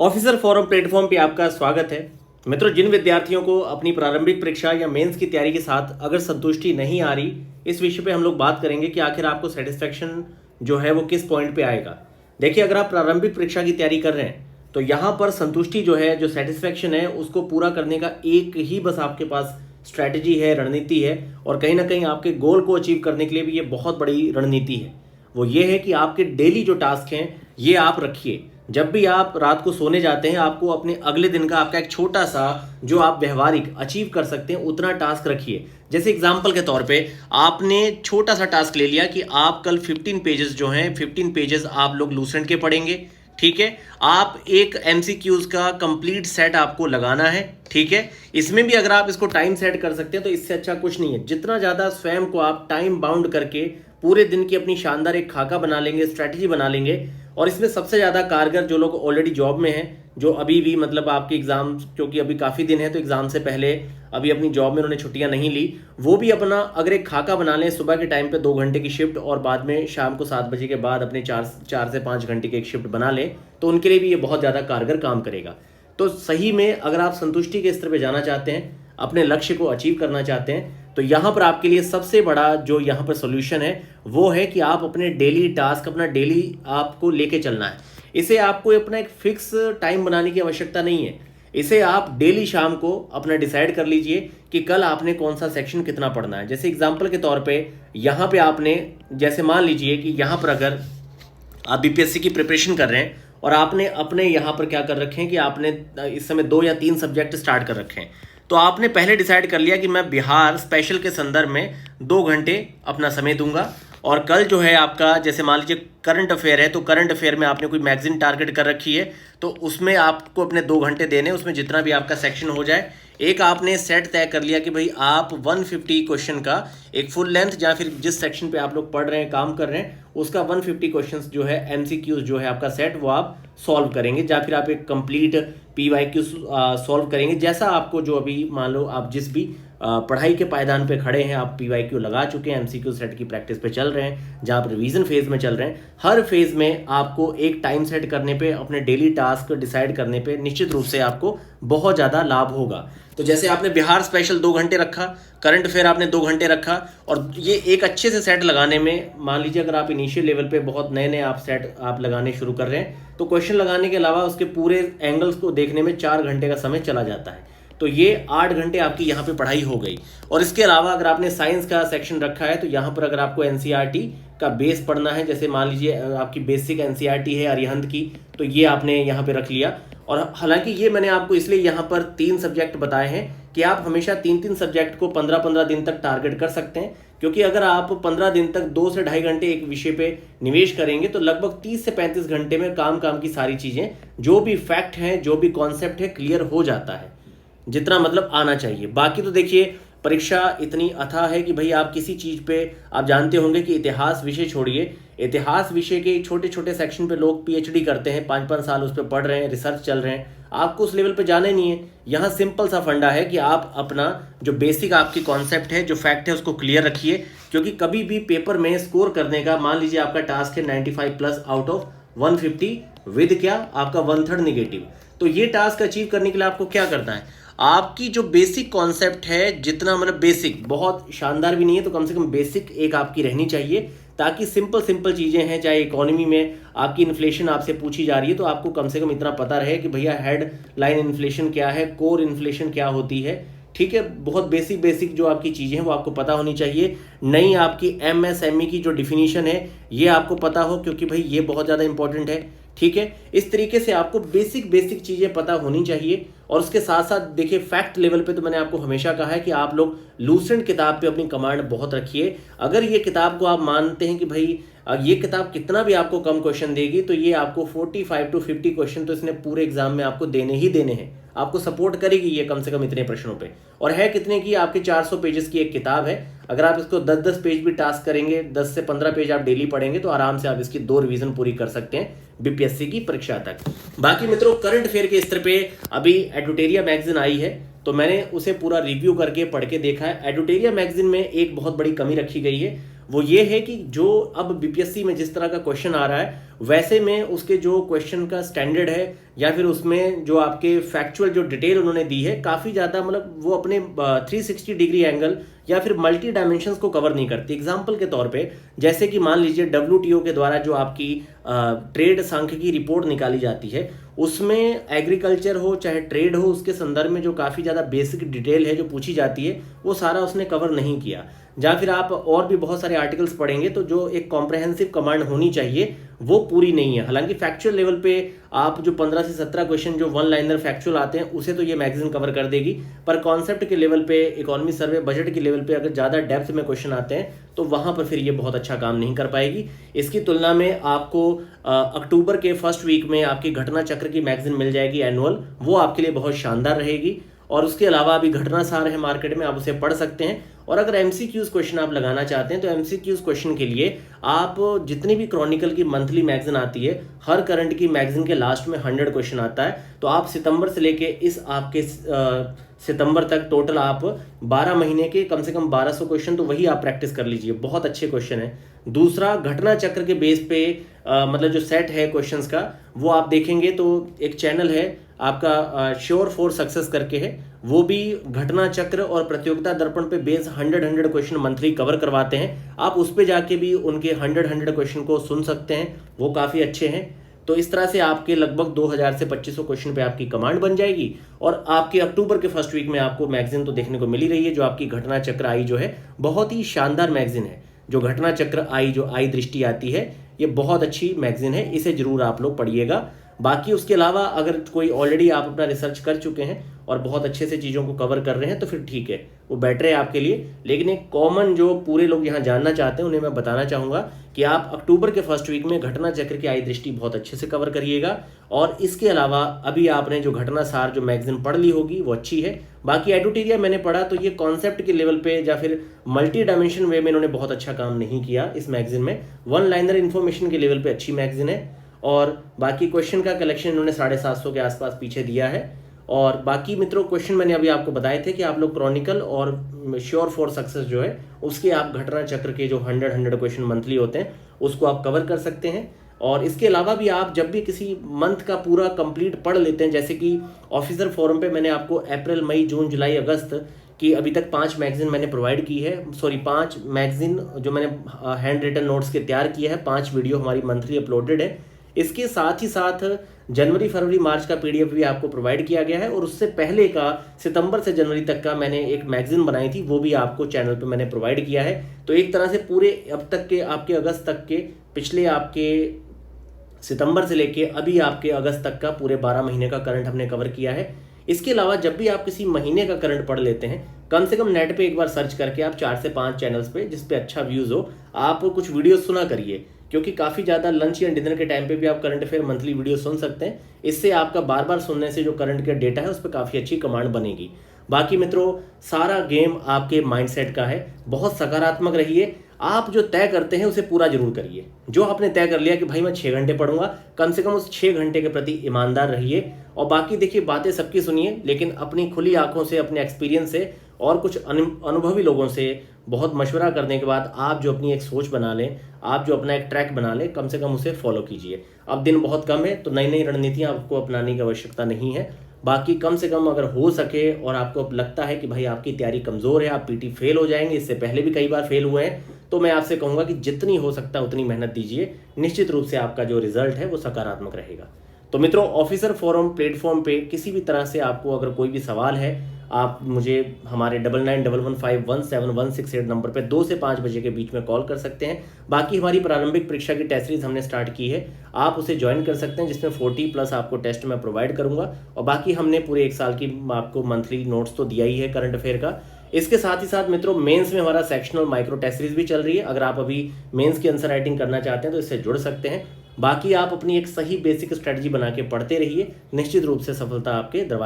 Officer forum platform पे आपका स्वागत है। मित्रों, जिन विद्यार्थियों को अपनी प्रारंभिक परीक्षा या मेंस की तैयारी के साथ अगर संतुष्टि नहीं आ रही, इस विषय पे हम लोग बात करेंगे कि आखिर आपको सेटिस्फेक्शन जो है वो किस पॉइंट पे आएगा। देखिए, अगर आप प्रारंभिक परीक्षा की तैयारी कर रहे हैं तो यहाँ पर संतुष्टि जो है, जो सेटिस्फेक्शन है, उसको पूरा करने का एक ही बस आपके पास स्ट्रैटेजी है, रणनीति है। और कहीं ना कहीं आपके गोल को अचीव करने के लिए भी ये बहुत बड़ी रणनीति है। वो ये है कि आपके डेली जो टास्क हैं ये आप रखिए। जब भी आप रात को सोने जाते हैं, आपको अपने अगले दिन का आपका एक छोटा सा जो आप व्यवहारिक अचीव कर सकते हैं उतना टास्क रखिए। जैसे एग्जांपल के तौर पे आपने छोटा सा टास्क ले लिया कि आप कल 15 पेजेस जो हैं 15 पेजेस आप लोग लूसेंट के पढ़ेंगे। ठीक है, आप एक एमसीक्यूज का कंप्लीट सेट आपको लगाना है। ठीक है, इसमें भी अगर आप इसको टाइम सेट कर सकते हैं तो इससे अच्छा कुछ नहीं है। जितना ज़्यादा स्वयं को आप टाइम बाउंड करके पूरे दिन की अपनी शानदार एक खाका बना लेंगे, स्ट्रैटेजी बना लेंगे। और इसमें सबसे ज़्यादा कारगर जो लोग ऑलरेडी जॉब में हैं, जो अभी भी मतलब आपके एग्ज़ाम, क्योंकि अभी काफ़ी दिन है तो एग्ज़ाम से पहले अभी अपनी जॉब में उन्होंने छुट्टियां नहीं ली, वो भी अपना अगर एक खाका बना लें सुबह के टाइम पे 2 घंटे की शिफ्ट और बाद में शाम को 7 बजे के बाद अपने 4 से 5 घंटे की एक शिफ्ट बना लें, तो उनके लिए भी ये बहुत ज़्यादा कारगर काम करेगा। तो सही में अगर आप संतुष्टि के स्तर पर जाना चाहते हैं, अपने लक्ष्य को अचीव करना चाहते हैं, तो यहाँ पर आपके लिए सबसे बड़ा जो यहाँ पर सॉल्यूशन है वो है कि आप अपने डेली टास्क, अपना डेली आपको लेके चलना है। इसे आपको अपना एक फिक्स टाइम बनाने की आवश्यकता नहीं है। इसे आप डेली शाम को अपना डिसाइड कर लीजिए कि कल आपने कौन सा सेक्शन कितना पढ़ना है। जैसे एग्जांपल के तौर पे यहाँ पे आपने, जैसे मान लीजिए कि यहाँ पर अगर आप बीपीएससी की प्रिपरेशन कर रहे हैं और आपने अपने यहाँ पर क्या कर रखे हैं कि आपने इस समय 2 या 3 सब्जेक्ट स्टार्ट कर रखे हैं, तो आपने पहले डिसाइड कर लिया कि मैं बिहार स्पेशल के संदर्भ में 2 घंटे अपना समय दूंगा। और कल जो है आपका, जैसे मान लीजिए करंट अफेयर है, तो करंट अफेयर में आपने कोई मैगजीन टारगेट कर रखी है, तो उसमें आपको अपने 2 घंटे देने, उसमें जितना भी आपका सेक्शन हो जाए। एक आपने सेट तय कर लिया कि भाई आप 150 क्वेश्चन का एक फुल लेंथ, या फिर जिस सेक्शन पे आप लोग पढ़ रहे हैं, काम कर रहे हैं, उसका 150 क्वेश्चंस जो है एमसीक्यूज जो है आपका सेट, वो आप सॉल्व करेंगे, या फिर आप एक कंप्लीट पीवाईक्यू सॉल्व करेंगे। जैसा आपको जो अभी मान लो आप जिस भी पढ़ाई के पायदान पे खड़े हैं, आप पीवाईक्यू लगा चुके हैं, एमसीक्यू सेट की प्रैक्टिस पे चल रहे हैं, जहाँ आप रिवीजन फेज में चल रहे हैं, हर फेज में आपको एक टाइम सेट करने पे, अपने डेली टास्क डिसाइड करने पे निश्चित रूप से आपको बहुत ज़्यादा लाभ होगा। तो जैसे आपने बिहार स्पेशल 2 घंटे रखा, करंट अफेयर आपने 2 घंटे रखा, और ये एक अच्छे से सेट लगाने में, मान लीजिए अगर आप इनिशियल लेवल पे बहुत नए नए आप सेट आप लगाने शुरू कर रहे हैं, तो क्वेश्चन लगाने के अलावा उसके पूरे एंगल्स को देखने में 4 घंटे का समय चला जाता है। तो ये 8 घंटे आपकी यहाँ पे पढ़ाई हो गई। और इसके अलावा अगर आपने साइंस का सेक्शन रखा है, तो यहाँ पर अगर आपको एनसीईआरटी का बेस पढ़ना है, जैसे मान लीजिए आपकी बेसिक एनसीईआरटी है अरिहंत की, तो ये आपने यहाँ पे रख लिया। और हालांकि ये मैंने आपको इसलिए यहाँ पर 3 सब्जेक्ट बताए हैं कि आप हमेशा 3-3 सब्जेक्ट को 15-15 दिन तक टारगेट कर सकते हैं, क्योंकि अगर आप 15 दिन तक 2 से ढाई घंटे एक विषय पे निवेश करेंगे तो लगभग 30 से 35 घंटे में काम की सारी चीज़ें, जो भी फैक्ट हैं, जो भी कॉन्सेप्ट है, क्लियर हो जाता है, जितना मतलब आना चाहिए। बाकी तो देखिए, परीक्षा इतनी अथाह है कि भाई आप किसी चीज़ पे, आप जानते होंगे कि इतिहास विषय छोड़िए, इतिहास विषय के छोटे छोटे सेक्शन पे लोग पीएचडी करते हैं, 5-5 साल उस पर पढ़ रहे हैं, रिसर्च चल रहे हैं। आपको उस लेवल पे जाना ही नहीं है। यहाँ सिंपल सा फंडा है कि आप अपना जो बेसिक आपकी कॉन्सेप्ट है, जो फैक्ट है, उसको क्लियर रखिए। क्योंकि कभी भी पेपर में स्कोर करने का, मान लीजिए आपका टास्क है 95 प्लस आउट ऑफ 150 विद क्या आपका 1/3 निगेटिव, तो ये टास्क अचीव करने के लिए आपको क्या करना है, आपकी जो बेसिक कॉन्सेप्ट है, जितना मतलब बेसिक, बहुत शानदार भी नहीं है तो कम से कम बेसिक एक आपकी रहनी चाहिए, ताकि सिंपल चीज़ें हैं, चाहे इकोनॉमी में आपकी इन्फ्लेशन आपसे पूछी जा रही है तो आपको कम से कम इतना पता रहे कि भैया हेड लाइन इन्फ्लेशन क्या है, कोर इन्फ्लेशन क्या होती है। ठीक है, बहुत बेसिक जो आपकी चीज़ें हैं वो आपको पता होनी चाहिए। नई आपकी एमएसएमई की जो डिफिनीशन है ये आपको पता हो, क्योंकि भाई ये बहुत ज़्यादा इंपॉर्टेंट है। ठीक है, इस तरीके से आपको बेसिक चीज़ें पता होनी चाहिए। और उसके साथ साथ देखिए, फैक्ट लेवल पे तो मैंने आपको हमेशा कहा है कि आप लोग लूसेंट किताब पे अपनी कमांड बहुत रखिए। अगर ये किताब को आप मानते हैं कि भाई ये किताब कितना भी आपको कम क्वेश्चन देगी, तो ये आपको 45 to 50 क्वेश्चन तो इसने पूरे एग्जाम में आपको देने ही देने हैं, आपको सपोर्ट करेगी ये कम से कम इतने प्रश्नों पे। और है कितने की, आपके 400 पेजेस की एक किताब है। अगर आप इसको 10-10 पेज भी टास्क करेंगे, 10 से 15 पेज आप डेली पढ़ेंगे, तो आराम से आप इसकी 2 रिवीजन पूरी कर सकते हैं बीपीएससी की परीक्षा तक। बाकी मित्रों, करंट अफेयर के स्तर पे अभी एडुटेरिया मैगजीन आई है, तो मैंने उसे पूरा रिव्यू करके पढ़ के देखा है। एडुटेरिया मैगजीन में एक बहुत बड़ी कमी रखी गई है, वो ये है कि जो अब बीपीएससी में जिस तरह का क्वेश्चन आ रहा है वैसे में उसके जो क्वेश्चन का स्टैंडर्ड है या फिर उसमें जो आपके फैक्चुअल जो डिटेल उन्होंने दी है काफ़ी ज़्यादा मतलब वो अपने 360 डिग्री एंगल या फिर मल्टी डायमेंशंस को कवर नहीं करती। एग्जाम्पल के तौर पे जैसे कि मान लीजिए WTO के द्वारा जो आपकी ट्रेड सांख्यिकी रिपोर्ट निकाली जाती है उसमें एग्रीकल्चर हो चाहे ट्रेड हो उसके संदर्भ में जो काफ़ी ज़्यादा बेसिक डिटेल है जो पूछी जाती है वो सारा उसने कवर नहीं किया। या फिर आप और भी बहुत सारे आर्टिकल्स पढ़ेंगे तो जो एक कॉम्प्रहेंसिव कमांड होनी चाहिए वो पूरी नहीं है। हालांकि फैक्चुअल लेवल पे आप जो 15 से 17 क्वेश्चन जो वन लाइनर फैक्चुअल आते हैं उसे तो ये मैगजीन कवर कर देगी, पर कॉन्सेप्ट के लेवल पे, इकोनॉमी सर्वे, बजट के लेवल पे अगर ज़्यादा डेप्थ में क्वेश्चन आते हैं तो वहाँ पर फिर ये बहुत अच्छा काम नहीं कर पाएगी। इसकी तुलना में आपको अक्टूबर के फर्स्ट वीक में आपकी घटना चक्र की मैगजीन मिल जाएगी एनुअल, वो आपके लिए बहुत शानदार रहेगी। और उसके अलावा अभी घटना सार है मार्केट में, आप उसे पढ़ सकते हैं। और अगर एमसीक्यूज क्वेश्चन आप लगाना चाहते हैं तो एमसीक्यूज क्वेश्चन के लिए आप जितनी भी क्रॉनिकल की मंथली मैगजीन आती है, हर करंट की मैगजीन के लास्ट में 100 क्वेश्चन आता है, तो आप सितंबर से लेके इस आपके सितंबर तक टोटल आप 12 महीने के कम से कम 1200 क्वेश्चन तो वही आप प्रैक्टिस कर लीजिए, बहुत अच्छे क्वेश्चन है। दूसरा, घटना चक्र के बेस पे मतलब जो सेट है क्वेश्चंस का वो आप देखेंगे तो एक चैनल है आपका श्योर फॉर सक्सेस करके है, वो भी घटना चक्र और प्रतियोगिता दर्पण पे बेस 100 क्वेश्चन मंथली कवर करवाते हैं। आप उस पे जाके भी उनके 100 क्वेश्चन को सुन सकते हैं, वो काफ़ी अच्छे हैं। तो इस तरह से आपके लगभग 2000 से 2500 क्वेश्चन पे आपकी कमांड बन जाएगी। और आपके अक्टूबर के फर्स्ट वीक में आपको मैगजीन तो देखने को मिल ही रही है। जो आपकी घटना चक्र आई जो है बहुत ही शानदार मैगजीन है। जो घटना चक्र आई जो आई दृष्टि आती है ये बहुत अच्छी मैगजीन है, इसे जरूर आप लोग पढ़िएगा। बाकी उसके अलावा अगर कोई ऑलरेडी आप अपना रिसर्च कर चुके हैं और बहुत अच्छे से चीज़ों को कवर कर रहे हैं तो फिर ठीक है, वो बेटर है आपके लिए। लेकिन एक कॉमन जो पूरे लोग यहाँ जानना चाहते हैं उन्हें मैं बताना चाहूँगा कि आप अक्टूबर के फर्स्ट वीक में घटना चक्र की आई दृष्टि बहुत अच्छे से कवर करिएगा। और इसके अलावा अभी आपने जो घटना सार जो मैगजीन पढ़ ली होगी वो अच्छी है। बाकी एडुटेरिया मैंने पढ़ा तो ये कॉन्सेप्ट के लेवल पे या फिर मल्टी डायमेंशन वे में इन्होंने बहुत अच्छा काम नहीं किया इस मैगजीन में। वन लाइनर इन्फॉर्मेशन के लेवल पे अच्छी मैगजीन है। और बाकी क्वेश्चन का कलेक्शन इन्होंने 750 के आसपास पीछे दिया है। और बाकी मित्रों क्वेश्चन मैंने अभी आपको बताए थे कि आप लोग क्रॉनिकल और श्योर फॉर सक्सेस जो है उसके आप घटना चक्र के जो 100 क्वेश्चन मंथली होते हैं उसको आप कवर कर सकते हैं। और इसके अलावा भी आप जब भी किसी मंथ का पूरा कंप्लीट पढ़ लेते हैं, जैसे कि ऑफिसर फोरम पे मैंने आपको अप्रैल, मई, जून, जुलाई, अगस्त की अभी तक 5 मैगजीन मैंने प्रोवाइड की है, 5 मैगजीन जो मैंने हैंड रिटन नोट्स के तैयार किया है, 5 वीडियो हमारी मंथली अपलोडेड है। इसके साथ ही साथ जनवरी, फरवरी, मार्च का पीडीएफ भी आपको प्रोवाइड किया गया है। और उससे पहले का सितंबर से जनवरी तक का मैंने एक मैगजीन बनाई थी, वो भी आपको चैनल पे मैंने प्रोवाइड किया है। तो एक तरह से पूरे अब तक के आपके अगस्त तक के, पिछले आपके सितंबर से लेके अभी आपके अगस्त तक का पूरे 12 महीने का करंट हमने कवर किया है। इसके अलावा जब भी आप किसी महीने का करंट पढ़ लेते हैं, कम से कम नेट पे एक बार सर्च करके आप 4 से 5 चैनल्स पे जिस पे अच्छा व्यूज़ हो आप कुछ वीडियो सुना करिए, क्योंकि काफ़ी ज़्यादा लंच या डिनर के टाइम पे भी आप करंट अफेयर मंथली वीडियो सुन सकते हैं। इससे आपका बार बार सुनने से जो करंट का डेटा है उस पर काफ़ी अच्छी कमांड बनेगी। बाकी मित्रों सारा गेम आपके माइंडसेट का है, बहुत सकारात्मक रहिए। आप जो तय करते हैं उसे पूरा जरूर करिए। जो आपने तय कर लिया कि भाई मैं 6 घंटे पढ़ूंगा, कम से कम उस 6 घंटे के प्रति ईमानदार रहिए। और बाकी देखिए बातें सबकी सुनिए, लेकिन अपनी खुली आंखों से, अपने एक्सपीरियंस से और कुछ अनुभवी लोगों से बहुत मशवरा करने के बाद आप जो अपनी एक सोच बना लें, आप जो अपना एक ट्रैक बना लें, कम से कम उसे फॉलो कीजिए। अब दिन बहुत कम है तो नई नई रणनीतियाँ आपको अपनाने की आवश्यकता नहीं है। बाकी कम से कम अगर हो सके और आपको लगता है कि भाई आपकी तैयारी कमज़ोर है, आप पीटी फेल हो जाएंगे, इससे पहले भी कई बार फेल हुए हैं, तो मैं आपसे कहूँगा कि जितनी हो सकता है उतनी मेहनत दीजिए। निश्चित रूप से आपका जो रिजल्ट है वो सकारात्मक रहेगा। तो मित्रों ऑफिसर फोरम प्लेटफॉर्म पे किसी भी तरह से आपको अगर कोई भी सवाल है, आप मुझे हमारे 9911517168 नंबर पे 2 से 5 बजे के बीच में कॉल कर सकते हैं। बाकी हमारी प्रारंभिक परीक्षा की टेस्ट सीरीज हमने स्टार्ट की है, आप उसे ज्वाइन कर सकते हैं, जिसमें 40+ आपको टेस्ट मैं प्रोवाइड करूंगा। और बाकी हमने पूरे 1 साल की आपको मंथली नोट्स तो दिया ही है करंट अफेयर का। इसके साथ ही साथ मित्रों मेंस में हमारा सेक्शनल माइक्रो टेस्ट सीरीज भी चल रही है। अगर आप अभी मेंस की आंसर राइटिंग करना चाहते हैं तो इससे जुड़ सकते हैं। बाकी आप अपनी एक सही बेसिक स्ट्रेटजी बना के पढ़ते रहिए, निश्चित रूप से सफलता आपके दरवाजे